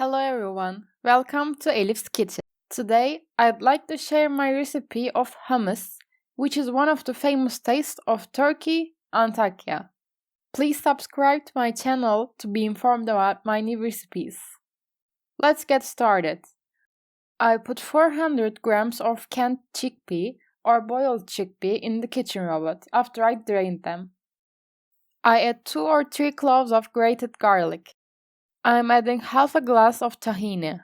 Hello everyone, welcome to Elif's Kitchen. Today I'd like to share my recipe of hummus, which is one of the famous tastes of Turkey, Antakya. Please subscribe to my channel to be informed about my new recipes. Let's get started. I put 400 grams of canned chickpea or boiled chickpea in the kitchen robot after I drained them. I add 2 or 3 cloves of grated garlic. I'm adding half a glass of tahini.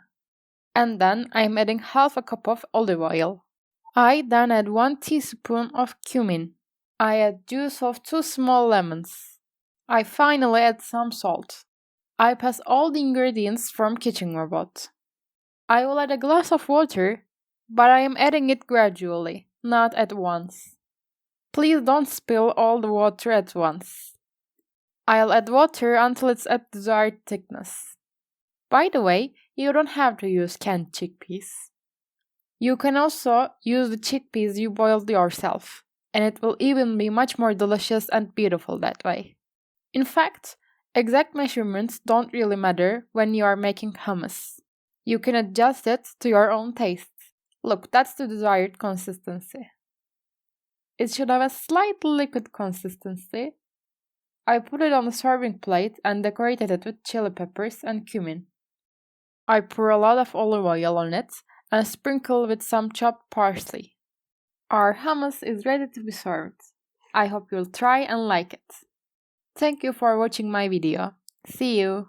And then I'm adding half a cup of olive oil. I then add 1 teaspoon of cumin. I add juice of 2 small lemons. I finally add some salt. I pass all the ingredients from kitchen robot. I will add a glass of water, but I am adding it gradually, not at once. Please don't spill all the water at once. I'll add water until it's at desired thickness. By the way, you don't have to use canned chickpeas. You can also use the chickpeas you boiled yourself, and it will even be much more delicious and beautiful that way. In fact, exact measurements don't really matter when you are making hummus. You can adjust it to your own taste. Look, that's the desired consistency. It should have a slightly liquid consistency. I put it on a serving plate and decorated it with chili peppers and cumin. I pour a lot of olive oil on it and sprinkle with some chopped parsley. Our hummus is ready to be served. I hope you'll try and like it. Thank you for watching my video. See you!